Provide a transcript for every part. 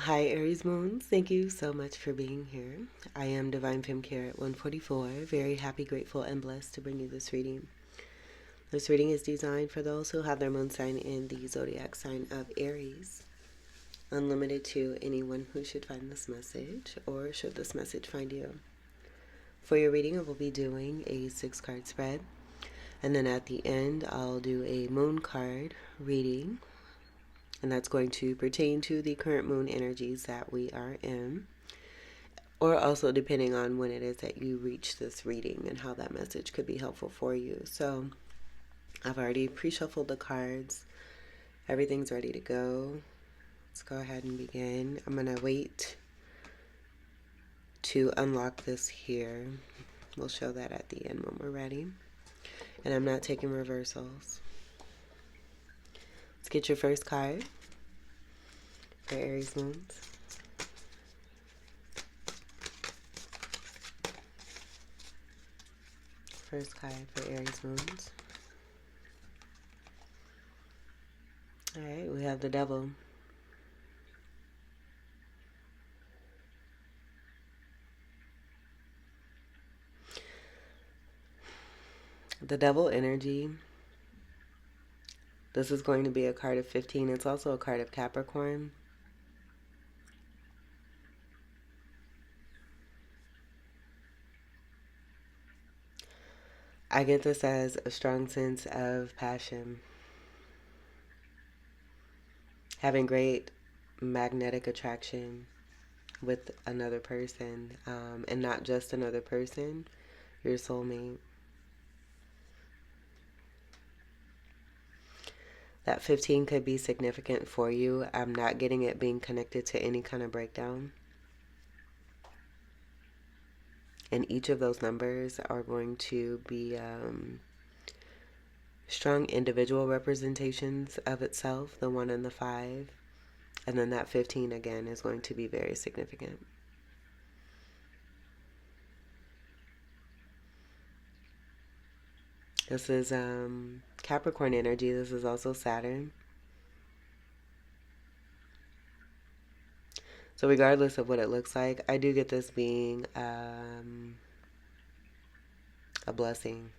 Hi, Aries Moons. Thank you so much for being here. I am Divine Femme Care at 144. Very happy, grateful, and blessed to bring you this reading. This reading is designed for those who have their moon sign in the zodiac sign of Aries. Unlimited to anyone who should find this message or should this message find you. For your reading, I will be doing a 6-card spread. And then at the end, I'll do a moon card reading. And that's going to pertain to the current moon energies that we are in. Or also depending on when it is that you reach this reading and how that message could be helpful for you. So I've already pre-shuffled the cards. Everything's ready to go. Let's go ahead and begin. I'm going to wait to unlock this here. We'll show that at the end when we're ready. And I'm not taking reversals. Let's get your first card for Aries Moons. First card for Aries Moons. Alright, we have the Devil. The Devil energy. This is going to be a card of 15. It's also a card of Capricorn. I get this as a strong sense of passion. Having great magnetic attraction with another person. And not just another person, your soulmate. That 15 could be significant for you. I'm not getting it being connected to any kind of breakdown. And each of those numbers are going to be strong individual representations of itself, the 1 and the 5. And then that 15 again is going to be very significant. This is Capricorn energy. This is also Saturn. So regardless of what it looks like, I do get this being a blessing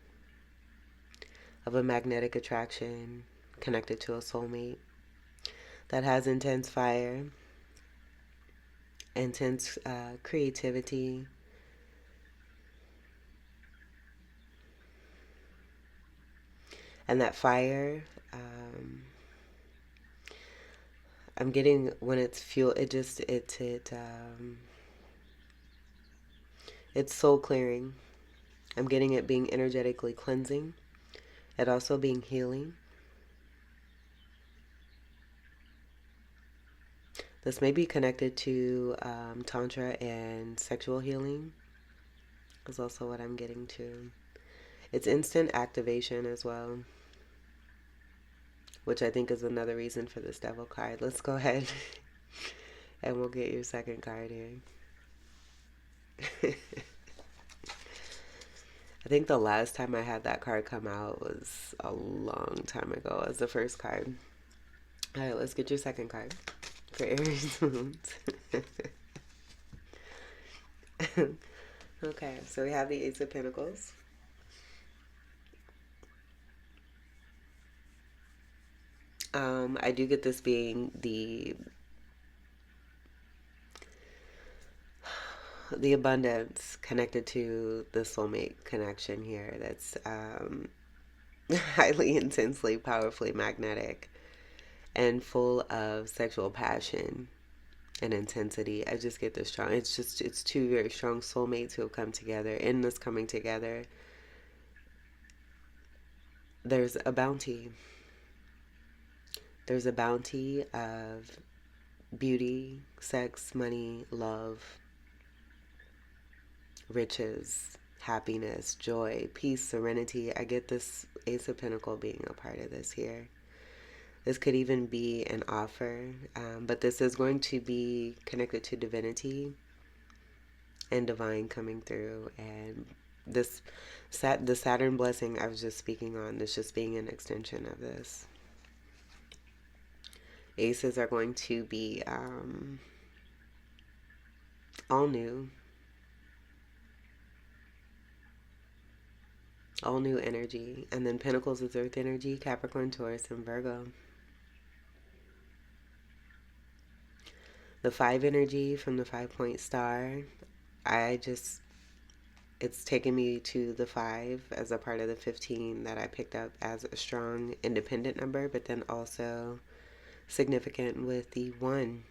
of a magnetic attraction connected to a soulmate that has intense fire, intense creativity, and that fire, I'm getting when it's fuel, it's soul clearing. I'm getting it being energetically cleansing. It also being healing. This may be connected to Tantra and sexual healing is also what I'm getting to. It's instant activation as well, which I think is another reason for this Devil card. Let's go ahead and we'll get your second card here. I think the last time I had that card come out was a long time ago as the first card. All right, let's get your second card for Aries Moons. Okay, so we have the Ace of Pentacles. I do get this being the abundance connected to the soulmate connection here. That's highly, intensely, powerfully magnetic and full of sexual passion and intensity. I just get this strong. It's two very strong soulmates who have come together. In this coming together, there's a bounty. There's a bounty of beauty, sex, money, love, riches, happiness, joy, peace, serenity. I get this Ace of Pentacles being a part of this here. This could even be an offer, but this is going to be connected to divinity and divine coming through. And this the Saturn blessing I was just speaking on, this just being an extension of this. Aces are going to be all new, all new energy. And then Pentacles is Earth energy, Capricorn, Taurus, and Virgo. The 5 energy from the 5-point star, it's taken me to the 5 as a part of the 15 that I picked up as a strong independent number, but then also significant with the 1.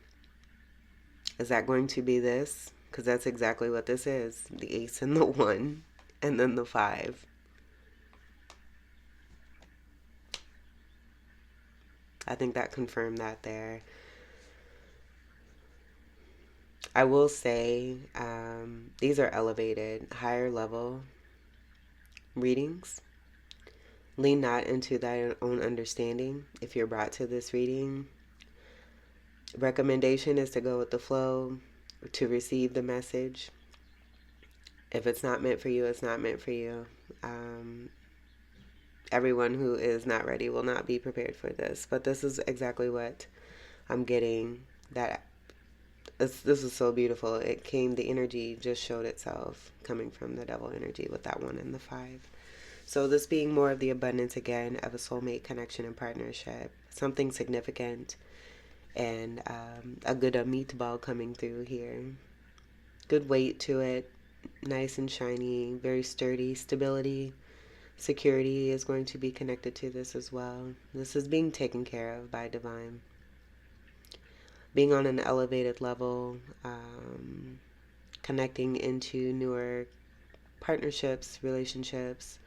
Is that going to be this? Because that's exactly what this is. The ace and the 1, and then the 5. I think that confirmed that there. I will say these are elevated, higher level readings. Lean not into thy own understanding. If you're brought to this reading, recommendation is to go with the flow, to receive the message. If it's not meant for you, it's not meant for you. Everyone who is not ready will not be prepared for this. But this is exactly what I'm getting. This is so beautiful. It came, the energy just showed itself coming from the devil energy with that 1 and the 5. So this being more of the abundance again of a soulmate connection and partnership, something significant, and a good meatball coming through here. Good weight to it, nice and shiny, very sturdy. Stability, security is going to be connected to this as well. This is being taken care of by divine. Being on an elevated level, connecting into newer partnerships, relationships,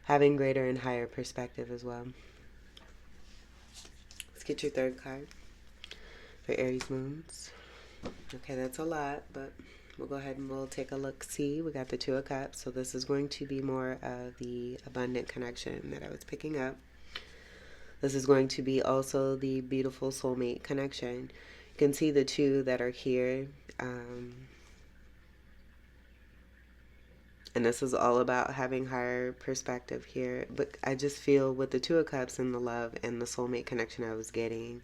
having greater and higher perspective as well. Let's get your third card for Aries moons. Okay, that's a lot, but we'll go ahead and we'll take a look. See, we got the 2 of Cups, so this is going to be more of the abundant connection that I was picking up. This is going to be also the beautiful soulmate connection. You can see the 2 that are here. And this is all about having higher perspective here. But I just feel with the 2 of Cups and the love and the soulmate connection I was getting,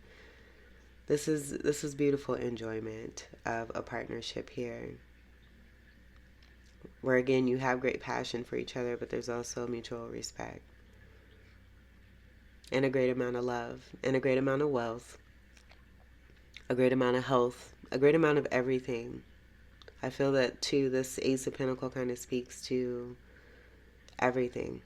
this is beautiful enjoyment of a partnership here. Where again, you have great passion for each other, but there's also mutual respect. And a great amount of love. And a great amount of wealth. A great amount of health. A great amount of everything. I feel that too, this Ace of Pentacles kind of speaks to everything.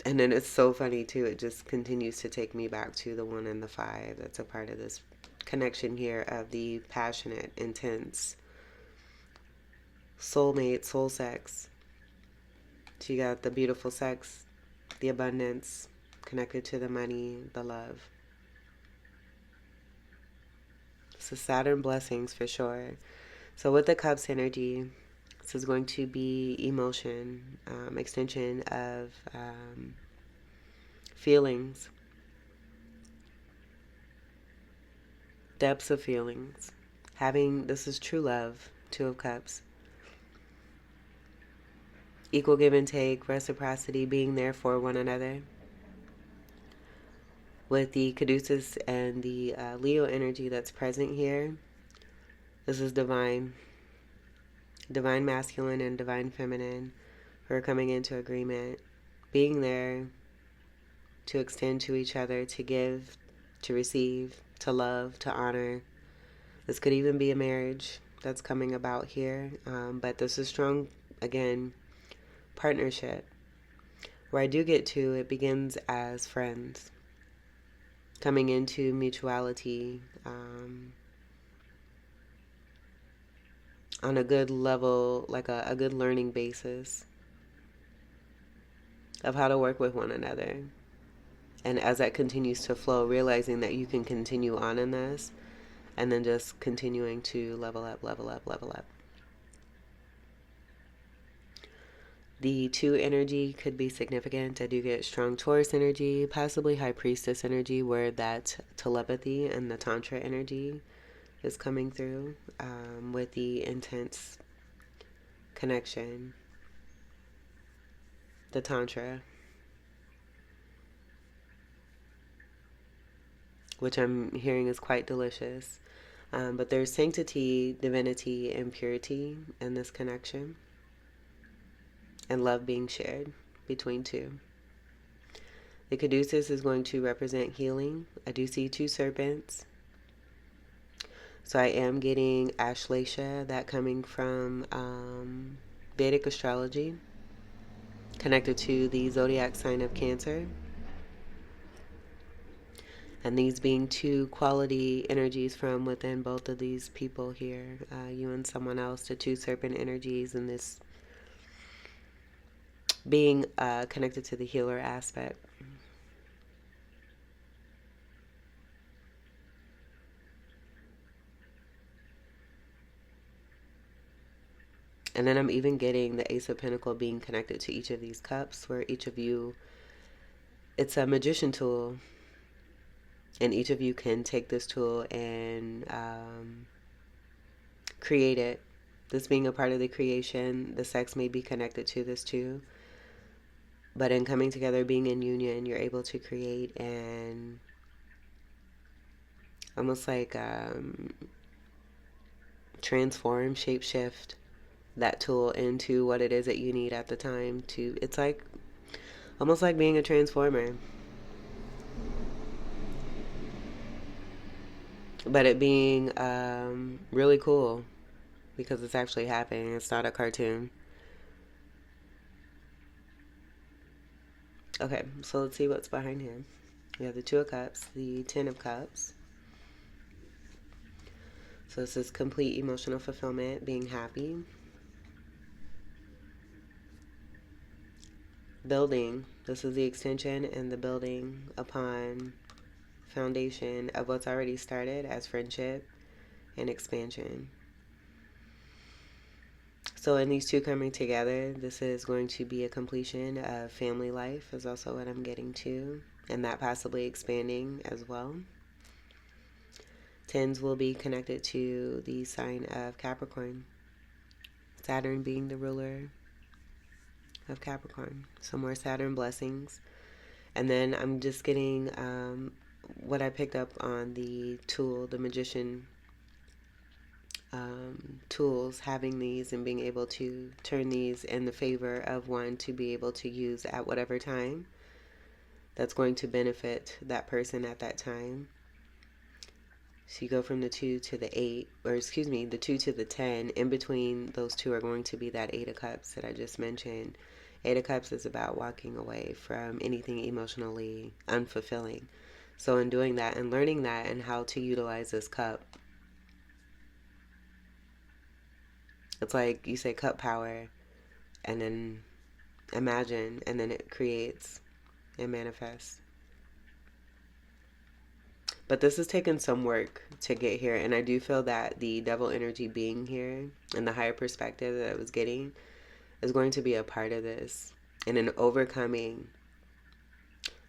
And then it's so funny too, it just continues to take me back to the 1 and the 5. That's a part of this connection here of the passionate, intense soulmate, soul sex. So you got the beautiful sex, the abundance, connected to the money, the love. So Saturn blessings for sure. So with the Cups energy, this is going to be emotion, extension of feelings, depths of feelings. This is true love, 2 of Cups. Equal give and take, reciprocity, being there for one another. With the Caduceus and the Leo energy that's present here, this is divine. Divine masculine and divine feminine who are coming into agreement, being there to extend to each other, to give, to receive, to love, to honor. This could even be a marriage that's coming about here, but this is strong, again, partnership. Where I do get to, it begins as friends, coming into mutuality, on a good level, like a good learning basis of how to work with one another. And as that continues to flow, realizing that you can continue on in this and then just continuing to level up, level up, level up. The 2 energy could be significant. I do get strong Taurus energy, possibly High Priestess energy, where that telepathy and the Tantra energy is coming through, with the intense connection. The Tantra, which I'm hearing is quite delicious. But there's sanctity, divinity, and purity in this connection, and love being shared between two. The caduceus is going to represent healing. I do see two serpents. So I am getting Ashleisha, that coming from Vedic astrology, connected to the zodiac sign of Cancer. And these being two quality energies from within both of these people here, you and someone else, the two serpent energies, and this being connected to the healer aspect. And then I'm even getting the Ace of Pentacles being connected to each of these cups, where each of you, it's a magician tool, and each of you can take this tool and create it. This being a part of the creation, the sex may be connected to this too. But in coming together, being in union, you're able to create and almost like transform, shapeshift that tool into what it is that you need at the time to, it's like almost like being a transformer, but it being really cool because it's actually happening. It's not a cartoon. Okay, so let's see what's behind here. We have the Two of Cups, the Ten of Cups. So this is complete emotional fulfillment, being happy. Building. This is the extension and the building upon foundation of what's already started as friendship and expansion. So in these two coming together, this is going to be a completion of family life is also what I'm getting to, and that possibly expanding as well. Tens will be connected to the sign of Capricorn, Saturn being the ruler of Capricorn. So more Saturn blessings. And then I'm just getting what I picked up on the tool, the magician tools, having these and being able to turn these in the favor of one to be able to use at whatever time that's going to benefit that person at that time. So you go from the 2 to the 8, or excuse me, the 2 to the 10. In between those two are going to be that 8 of Cups that I just mentioned. 8 of Cups is about walking away from anything emotionally unfulfilling. So in doing that and learning that and how to utilize this cup, it's like you say cup power and then imagine, and then it creates and manifests. But this has taken some work to get here, and I do feel that the devil energy being here and the higher perspective that I was getting is going to be a part of this, and in overcoming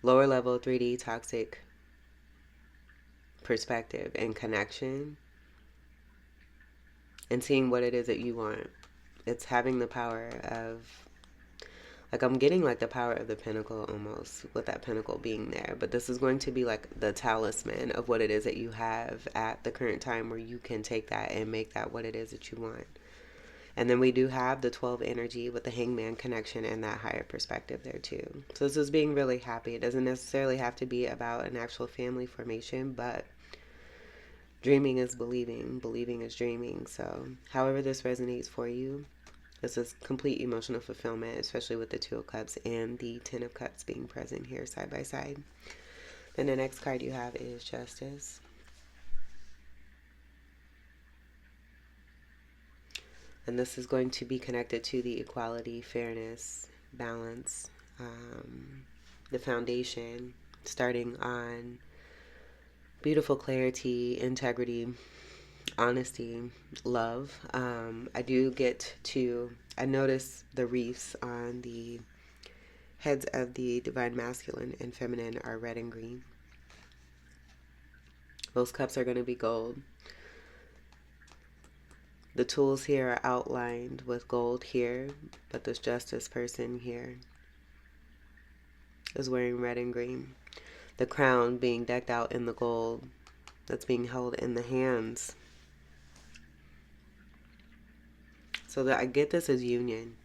lower level 3D toxic perspective and connection and seeing what it is that you want. It's having the power of, like, I'm getting like the power of the pentacle almost, with that pentacle being there. But this is going to be like the talisman of what it is that you have at the current time, where you can take that and make that what it is that you want. And then we do have the 12 energy with the hangman connection and that higher perspective there too. So this is being really happy. It doesn't necessarily have to be about an actual family formation, but dreaming is believing. Believing is dreaming. So however this resonates for you, this is complete emotional fulfillment, especially with the Two of Cups and the Ten of Cups being present here side by side. Then the next card you have is Justice. And this is going to be connected to the equality, fairness, balance, the foundation, starting on beautiful clarity, integrity, honesty, love. I do get to, I notice the wreaths on the heads of the divine masculine and feminine are red and green. Those cups are going to be gold. The tools here are outlined with gold here, but this justice person here is wearing red and green. The crown being decked out in the gold that's being held in the hands So that I get this as union.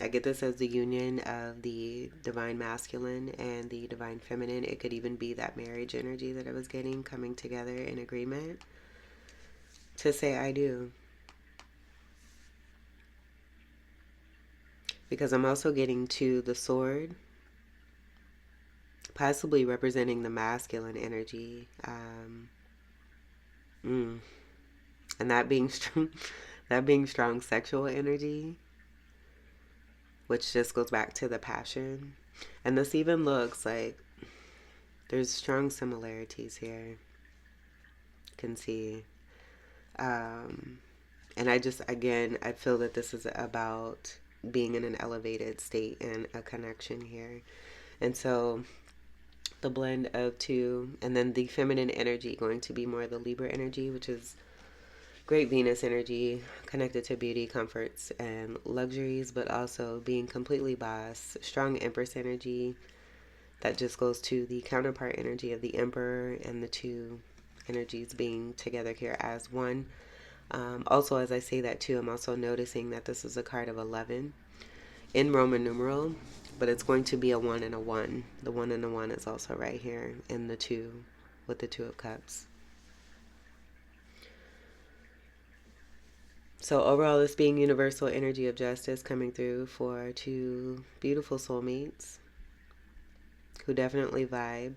I get this as the union of the divine masculine and the divine feminine. It could even be that marriage energy that I was getting coming together in agreement to say I do. Because I'm also getting to the sword, possibly representing the masculine energy. Mm, and that being strong, that being strong sexual energy, which just goes back to the passion. And this even looks like there's strong similarities here. You can see. Um, and I just, again, I feel that this is about being in an elevated state and a connection here. And so the blend of two, and then the feminine energy going to be more the Libra energy, which is great Venus energy connected to beauty, comforts, and luxuries, but also being completely boss, strong Empress energy that just goes to the counterpart energy of the Emperor, and the two energies being together here as one. Also, as I say that too, I'm also noticing that this is a card of 11 in Roman numeral, but it's going to be a 1 and a 1. The 1 and a 1 is also right here in the 2 with the 2 of Cups. So overall, this being universal energy of justice coming through for two beautiful soulmates who definitely vibe.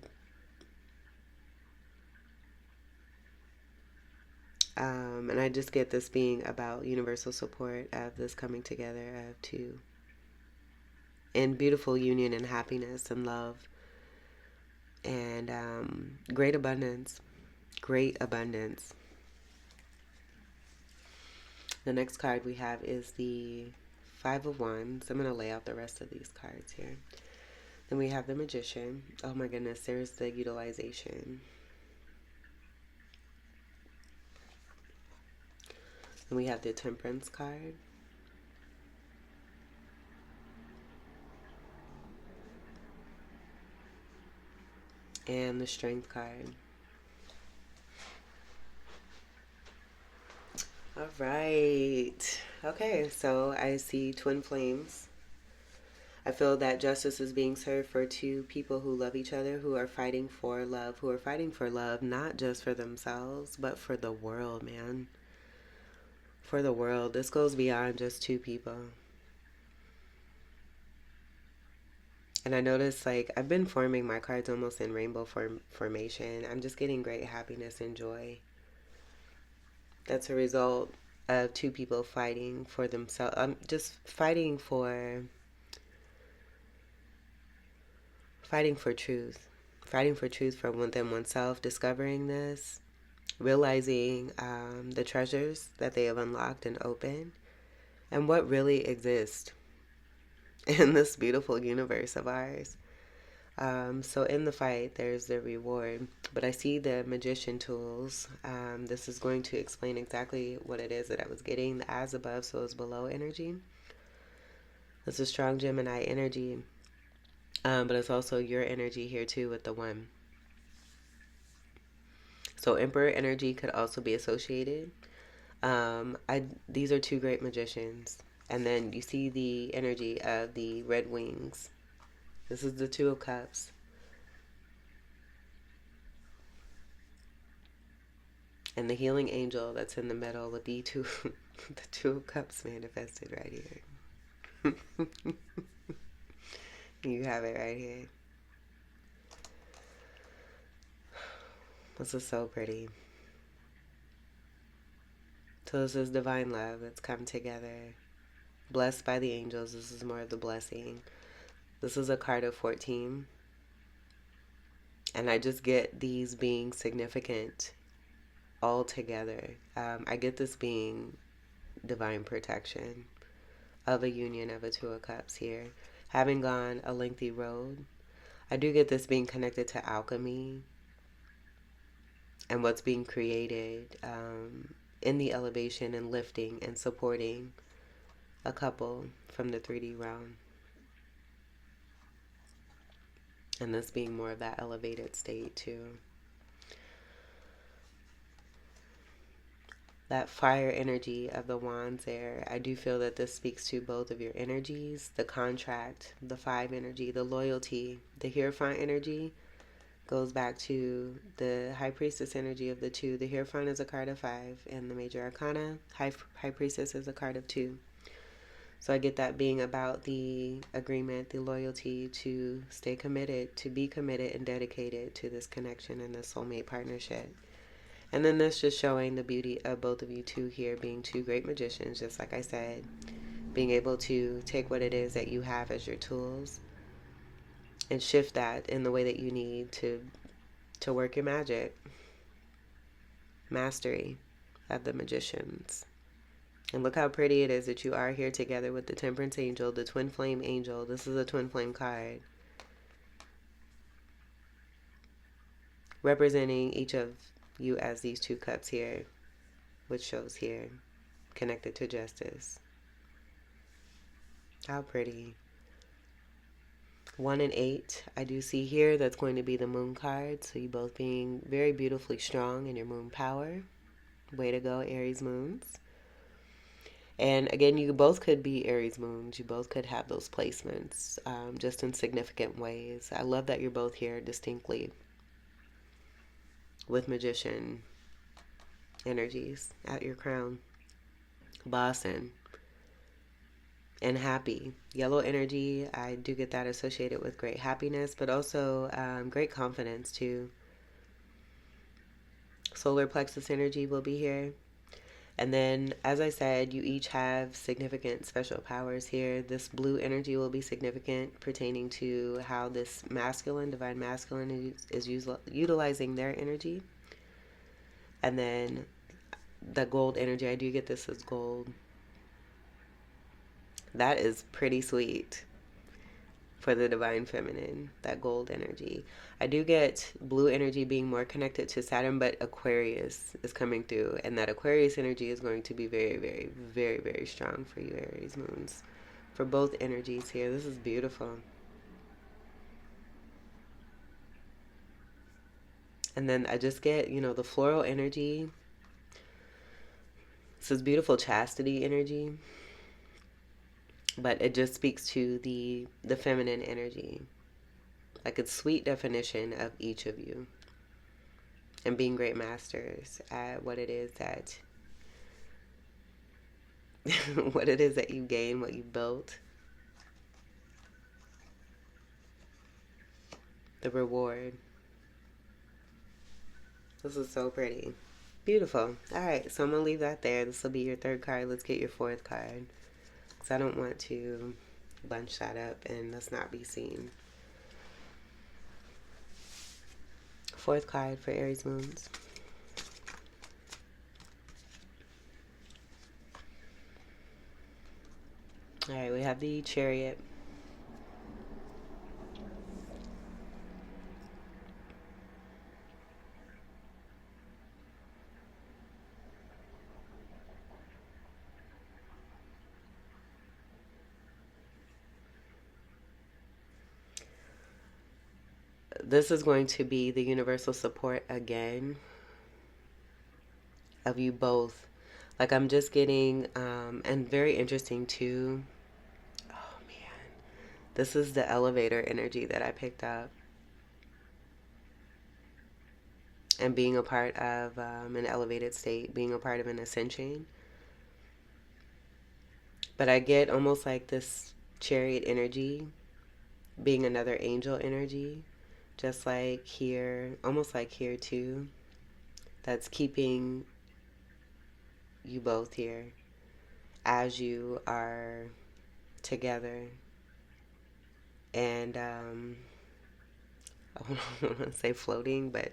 And I just get this being about universal support of this coming together of two and beautiful union and happiness and love and great abundance. Great abundance. The next card we have is the Five of Wands. I'm going to lay out the rest of these cards here. Then we have the Magician. Oh my goodness, there's the utilization. Then we have the Temperance card. And the Strength card. All right. Okay, so I see twin flames. I feel that justice is being served for two people who love each other, who are fighting for love, who are fighting for love, not just for themselves, but for the world, man. For the world. This goes beyond just two people. And I noticed, like, I've been forming my cards almost in rainbow formation. I'm just getting great happiness and joy. That's a result of two people fighting for themselves. I'm just fighting for truth. Fighting for truth for within oneself, discovering this, realizing the treasures that they have unlocked and opened, and what really exists in this beautiful universe of ours. So in the fight, there's the reward. But I see the Magician tools. This is going to explain exactly what it is that I was getting. The as above, so as below energy. This is strong Gemini energy. But it's also your energy here too with the 1. So Emperor energy could also be associated. These are two great magicians. And then you see the energy of the red wings. This is the 2 of Cups. And the healing angel that's in the middle with the 2 the 2 of Cups manifested right here. You have it right here. This is so pretty. So this is divine love that's come together. Blessed by the angels. This is more of the blessing. This is a card of 14. And I just get these being significant all together. I get this being divine protection of a union of a 2 of Cups here. Having gone a lengthy road, I do get this being connected to alchemy and what's being created in the elevation and lifting and supporting a couple from the 3D realm. And this being more of that elevated state too. that fire energy of the wands there. I do feel that this speaks to both of your energies, the contract, the 5 energy, the loyalty. The Hierophant energy goes back to the High Priestess energy of the 2. The Hierophant is a card of 5, and the Major Arcana, High Priestess, is a card of 2. So I get that being about the agreement, the loyalty to stay committed, to be committed and dedicated to this connection and this soulmate partnership. And then this just showing the beauty of both of you two here being 2 great magicians, just like I said, being able to take what it is that you have as your tools and shift that in the way that you need to work your magic. Mastery of the magicians. And look how pretty it is that you are here together with the Temperance Angel, the Twin Flame Angel. This is a Twin Flame card, representing each of you as these 2 cups here, which shows here, connected to justice. How pretty. 1 and 8, I do see here that's going to be the Moon card. So you both being very beautifully strong in your moon power. Way to go, Aries moons. And again, you both could be Aries moons. You both could have those placements, just in significant ways. I love that you're both here distinctly with magician energies at your crown. Bossin and happy. Yellow energy, I do get that associated with great happiness, but also great confidence too. Solar plexus energy will be here. And then, as I said, you each have significant special powers here. This blue energy will be significant, pertaining to how this masculine, divine masculine, is utilizing their energy. And then the gold energy, I do get this as gold. That is pretty sweet for the divine feminine, that gold energy. I do get blue energy being more connected to Saturn, but Aquarius is coming through, and that Aquarius energy is going to be very, very, very, very strong for you, Aries moons. For both energies here, this is beautiful. And then I just get, the floral energy. This is beautiful chastity energy, but it just speaks to the feminine energy, like a sweet definition of each of you, and being great masters at what it is that what it is that you gain, what you built, the reward. This is so pretty. Beautiful. All right, so I'm going to leave that there. This will be your 3rd card. Let's get your 4th card, because I don't want to bunch that up and let's not be seen. 4th card for Aries moons. All right, we have the Chariot. This is going to be the universal support again of you both. Like, I'm just getting, and very interesting too. Oh man, this is the elevator energy that I picked up. And being a part of an elevated state, being a part of an ascension. But I get almost like this chariot energy being another angel energy, just like here, almost like here too, that's keeping you both here as you are together. And I don't want to say floating, but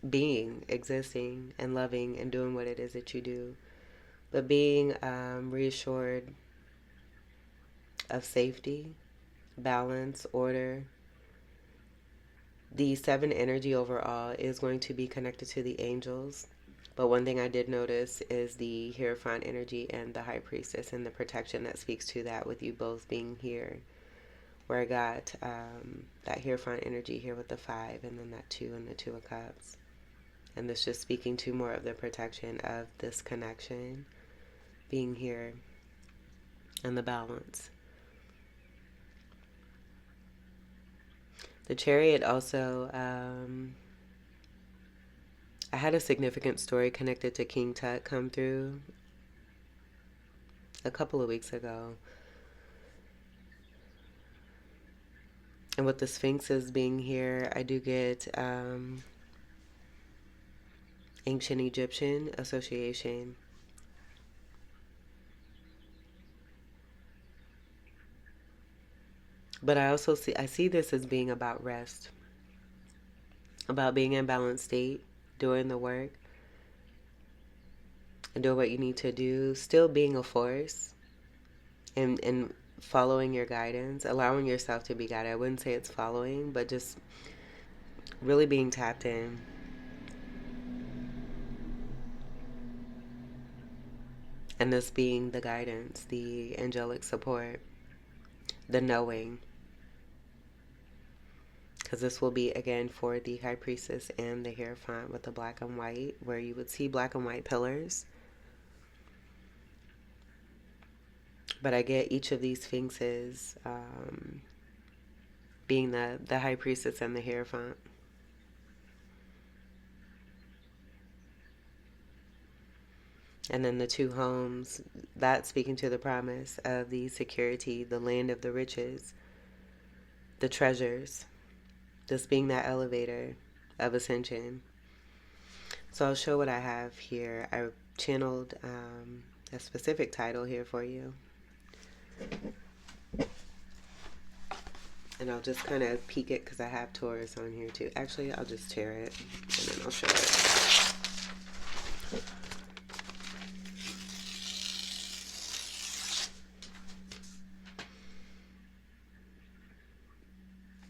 being, existing, and loving, and doing what it is that you do. But being reassured of safety, balance, order. The 7 energy overall is going to be connected to the angels. But one thing I did notice is the Hierophant energy and the High Priestess and the protection that speaks to that, with you both being here. Where I got that Hierophant energy here with the 5, and then that 2 and the 2 of Cups. And this just speaking to more of the protection of this connection being here and the balance. The Chariot also, I had a significant story connected to King Tut come through a couple of weeks ago. And with the Sphinxes being here, I do get ancient Egyptian association. But I see this as being about rest, about being in balanced state, doing the work, and doing what you need to do, still being a force, and following your guidance, allowing yourself to be guided. I wouldn't say it's following, but just really being tapped in. And this being the guidance, the angelic support, the knowing. Because this will be again for the High Priestess and the Hierophant with the black and white, where you would see black and white pillars. But I get each of these Sphinxes being the High Priestess and the Hierophant. And then the two homes, that speaking to the promise of the security, the land of the riches, the treasures, this being that elevator of ascension. So I'll show what I have here. I channeled a specific title here for you. And I'll just kind of peek it because I have Taurus on here too. Actually, I'll just tear it and then I'll show it.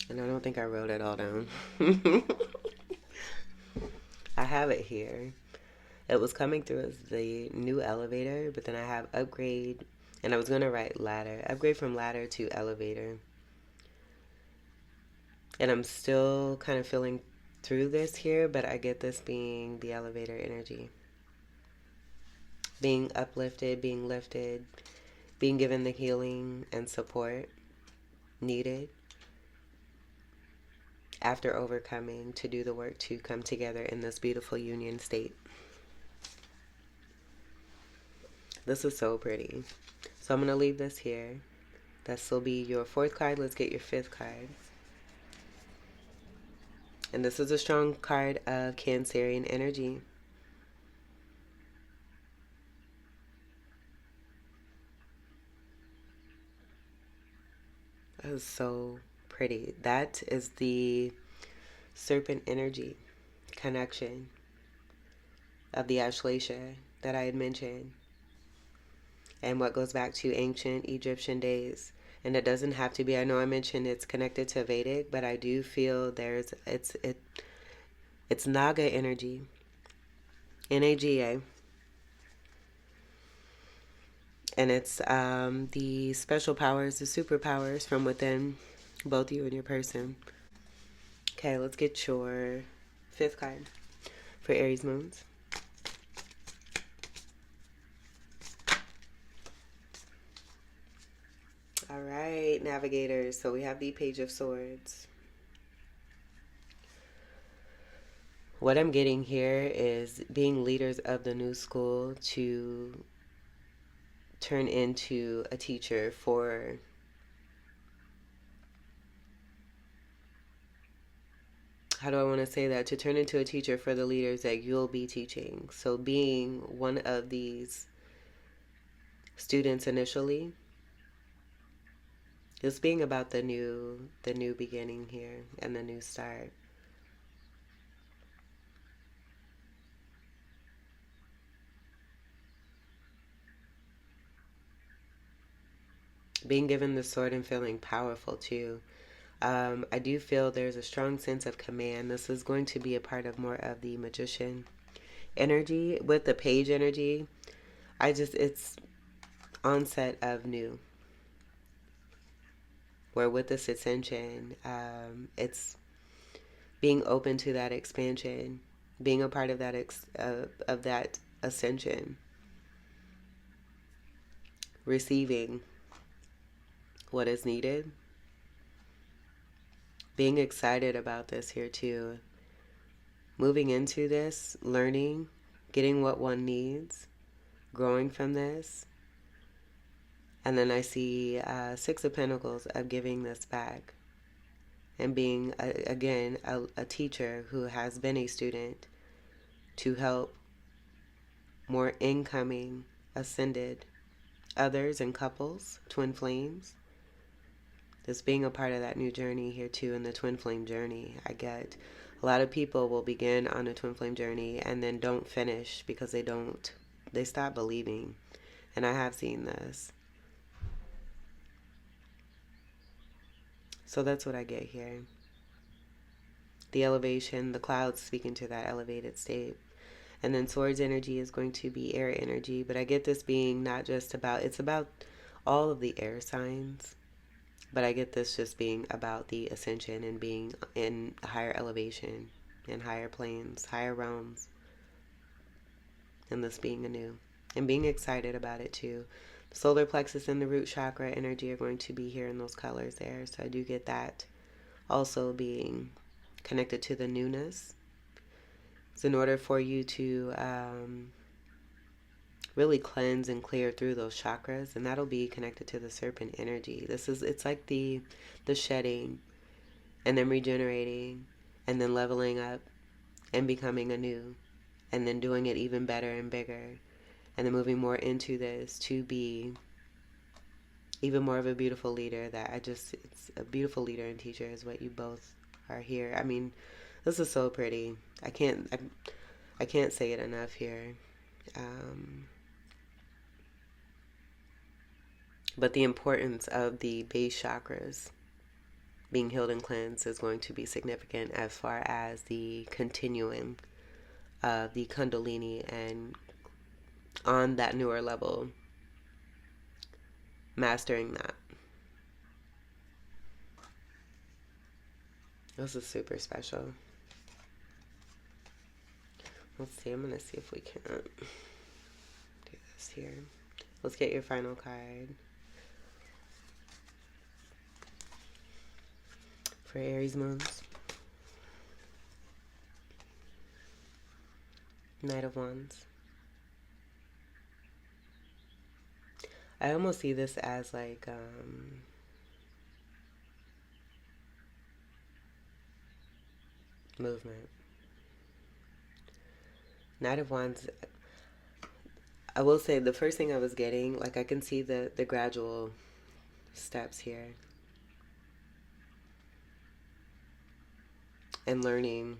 And I don't think I wrote it all down. I have it here. It was coming through as the new elevator, but then I have upgrade, and I was going to write ladder. Upgrade from ladder to elevator. And I'm still kind of feeling through this here, but I get this being the elevator energy. Being uplifted, being lifted, being given the healing and support needed after overcoming to do the work to come together in this beautiful union state. This is so pretty. So I'm going to leave this here. This will be your fourth card. Let's get your fifth card. And this is a strong card of Cancerian energy. That is so pretty. That is the serpent energy connection of the Ashleisha that I had mentioned. And what goes back to ancient Egyptian days. And it doesn't have to be, I know I mentioned it's connected to Vedic, but I do feel it's Naga energy. Naga. And it's the special powers, the superpowers from within both you and your person. Okay, let's get your fifth card for Aries moons. All right, navigators. So we have the Page of Swords. What I'm getting here is being leaders of the new school to turn into a teacher for how do I want to say that? To turn into a teacher for the leaders that you'll be teaching. So being one of these students initially, it's being about the new beginning here and the new start. Being given the sword and feeling powerful too. I do feel there's a strong sense of command. This is going to be a part of more of the magician energy. With the page energy, it's onset of new. Where with this ascension, it's being open to that expansion, being a part of that of that ascension, receiving what is needed, being excited about this here too, moving into this, learning, getting what one needs, growing from this. And then I see Six of Pentacles of giving this back and being, again, a teacher who has been a student to help more incoming, ascended others and couples, twin flames. This being a part of that new journey here too, in the twin flame journey. I get a lot of people will begin on a twin flame journey and then don't finish because they stop believing. And I have seen this. So that's what I get here. The elevation, the clouds speaking to that elevated state. And then swords energy is going to be air energy. But I get this being not just about, it's about all of the air signs. But I get this just being about the ascension and being in higher elevation, in higher planes, higher realms. And this being anew. And being excited about it too. The solar plexus and the root chakra energy are going to be here in those colors there. So I do get that also being connected to the newness. So in order for you to really cleanse and clear through those chakras, and that'll be connected to the serpent energy. It's like the shedding and then regenerating and then leveling up and becoming anew and then doing it even better and bigger and then moving more into this to be even more of a beautiful leader. It's a beautiful leader and teacher is what you both are here. I mean, this is so pretty. I can't say it enough here. But the importance of the base chakras being healed and cleansed is going to be significant as far as the continuing of the Kundalini and on that newer level, mastering that. This is super special. Let's see, I'm going to see if we can do this here. Let's get your final card. For Aries moons. Knight of Wands. I almost see this as like movement. Knight of Wands, I will say the first thing I was getting, like I can see the gradual steps here. And learning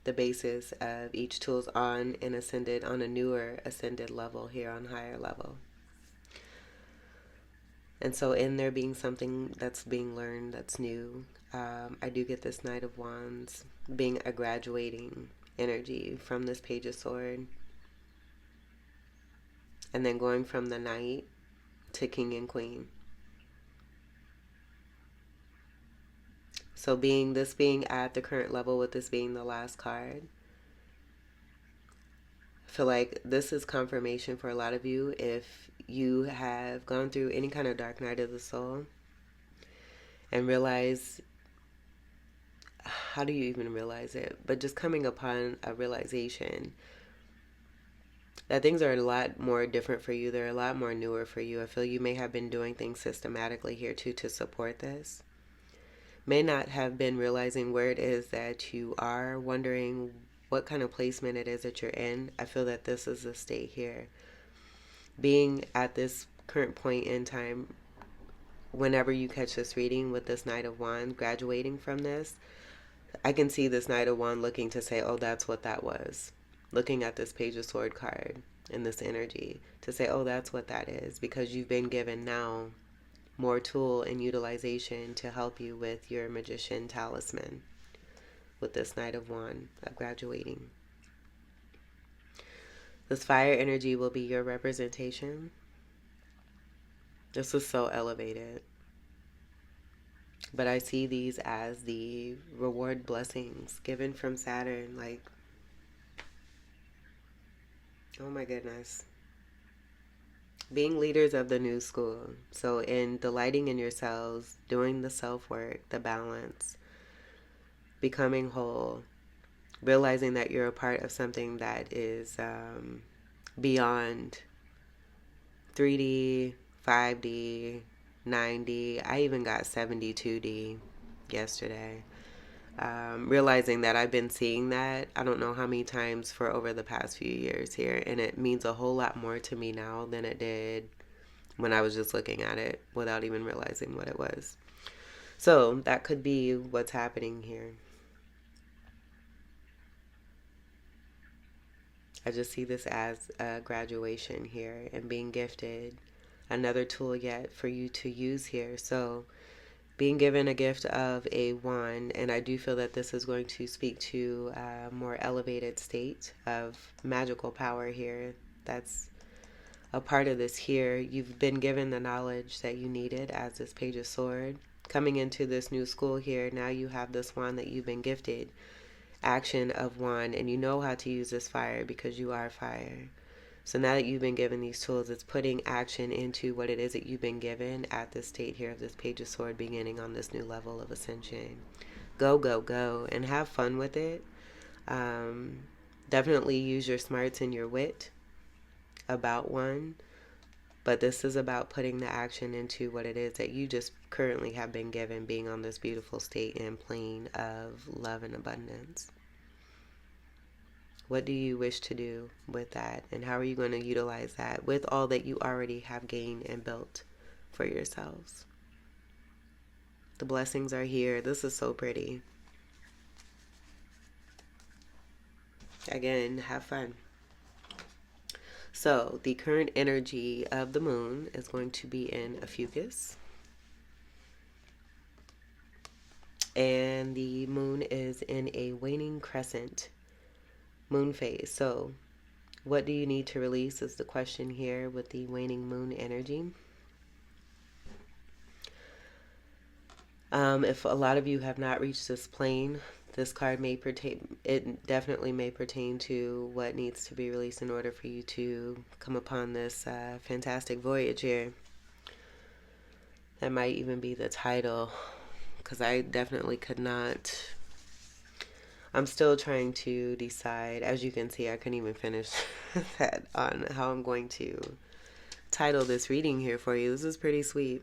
the basis of each tool's on a newer ascended level here on higher level. And so in there being something that's being learned that's new, I do get this Knight of Wands being a graduating energy from this Page of Sword. And then going from the Knight to King and Queen. So being at the current level with this being the last card, I feel like this is confirmation for a lot of you if you have gone through any kind of dark night of the soul and realize, how do you even realize it? But just coming upon a realization that things are a lot more different for you. They're a lot more newer for you. I feel you may have been doing things systematically here too to support this. May not have been realizing where it is that you are, wondering what kind of placement it is that you're in. I feel that this is a state here. Being at this current point in time, whenever you catch this reading with this Knight of Wands, graduating from this, I can see this Knight of Wands looking to say, oh, that's what that was. Looking at this Page of Sword card and this energy to say, oh, that's what that is. Because you've been given now more tool and utilization to help you with your Magician talisman with this Knight of Wands of graduating. This fire energy will be your representation. This is so elevated. But I see these as the reward blessings given from Saturn. Like, Oh my goodness. Being leaders of the new school. So, in delighting in yourselves, doing the self work, the balance, becoming whole, realizing that you're a part of something that is beyond 3D, 5D, 9D. I even got 72D yesterday. Realizing that I've been seeing that I don't know how many times for over the past few years here, and it means a whole lot more to me now than it did when I was just looking at it without even realizing what it was. So that could be what's happening here. I just see this as a graduation here and being gifted another tool yet for you to use here. So being given a gift of a wand, and I do feel that this is going to speak to a more elevated state of magical power here. That's a part of this here. You've been given the knowledge that you needed as this Page of Sword. Coming into this new school here, now you have this wand that you've been gifted. Action of wand, and you know how to use this fire because you are fire. So now that you've been given these tools, it's putting action into what it is that you've been given at this state here of this Page of Sword, beginning on this new level of ascension. Go, go, go, and have fun with it. Definitely use your smarts and your wit about one, but this is about putting the action into what it is that you just currently have been given, being on this beautiful state and plane of love and abundance. What do you wish to do with that? And how are you going to utilize that with all that you already have gained and built for yourselves? The blessings are here. This is so pretty. Again, have fun. So, the current energy of the moon is going to be in a fucus. And the moon is in a waning crescent moon phase. So, what do you need to release is the question here with the waning moon energy. If a lot of you have not reached this plane, this card may pertain, it definitely may pertain to what needs to be released in order for you to come upon this fantastic voyage here. That might even be the title, because I definitely could not. I'm still trying to decide. As you can see, I couldn't even finish that on how I'm going to title this reading here for you. This is pretty sweet.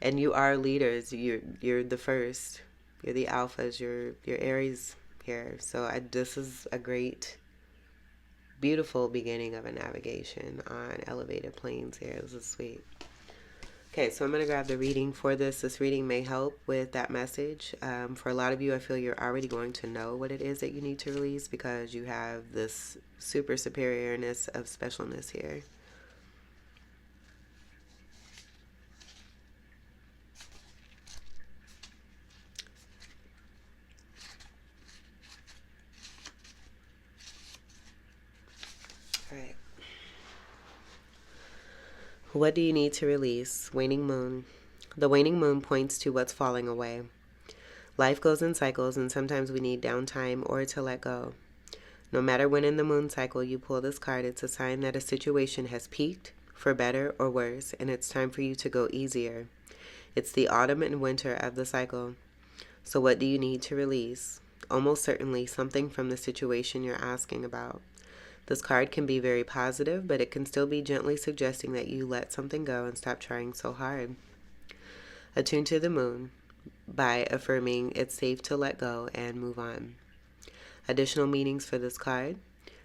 And you are leaders. You're the first. You're the alphas. You're Aries here. So this is a great, beautiful beginning of a navigation on elevated planes here. This is sweet. Okay, so I'm going to grab the reading for this. This reading may help with that message. For a lot of you, I feel you're already going to know what it is that you need to release because you have this super superiorness of specialness here. All right. What do you need to release? Waning moon. The waning moon points to what's falling away. Life goes in cycles, and sometimes we need downtime or to let go. No matter when in the moon cycle you pull this card, it's a sign that a situation has peaked, for better or worse, and it's time for you to go easier. It's the autumn and winter of the cycle. So what do you need to release? Almost certainly something from the situation you're asking about. This card can be very positive, but it can still be gently suggesting that you let something go and stop trying so hard. Attune to the moon by affirming it's safe to let go and move on. Additional meanings for this card: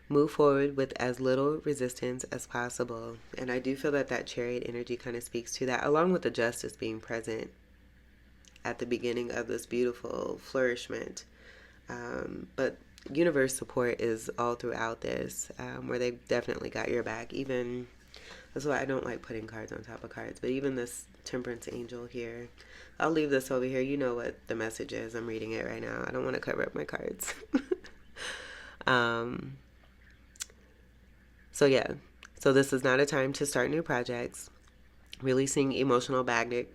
move forward with as little resistance as possible. And I do feel that that Chariot energy kind of speaks to that, along with the Justice being present at the beginning of this beautiful flourishment. But universe support is all throughout this, where they definitely got your back. Even, that's why I don't like putting cards on top of cards, but even this Temperance Angel here, I'll leave this over here. You know what the message is. I'm reading it right now. I don't want to cover up my cards. So yeah, so this is not a time to start new projects. Releasing emotional baggage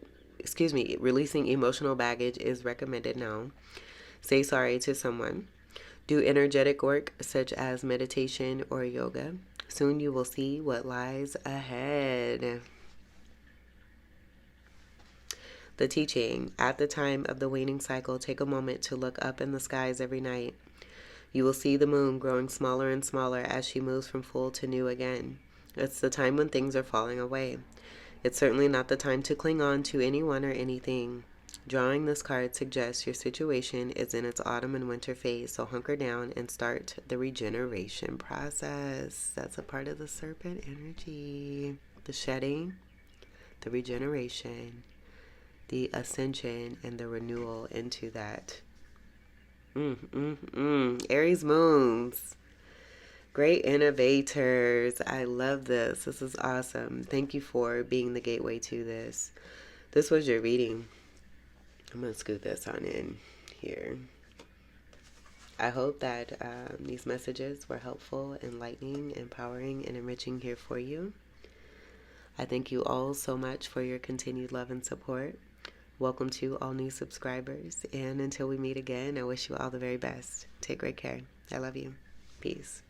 is recommended now. Say sorry to someone. Do energetic work such as meditation or yoga. Soon you will see what lies ahead. The teaching. At the time of the waning cycle, take a moment to look up in the skies every night. You will see the moon growing smaller and smaller as she moves from full to new again. It's the time when things are falling away. It's certainly not the time to cling on to anyone or anything. Drawing this card suggests your situation is in its autumn and winter phase, so hunker down and start the regeneration process. That's a part of the serpent energy. The shedding, the regeneration, the ascension, and the renewal into that. Aries moons. Great innovators. I love this. This is awesome. Thank you for being the gateway to this. This was your reading. I'm going to scoot this on in here. I hope that these messages were helpful, enlightening, empowering, and enriching here for you. I thank you all so much for your continued love and support. Welcome to all new subscribers. And until we meet again, I wish you all the very best. Take great care. I love you. Peace.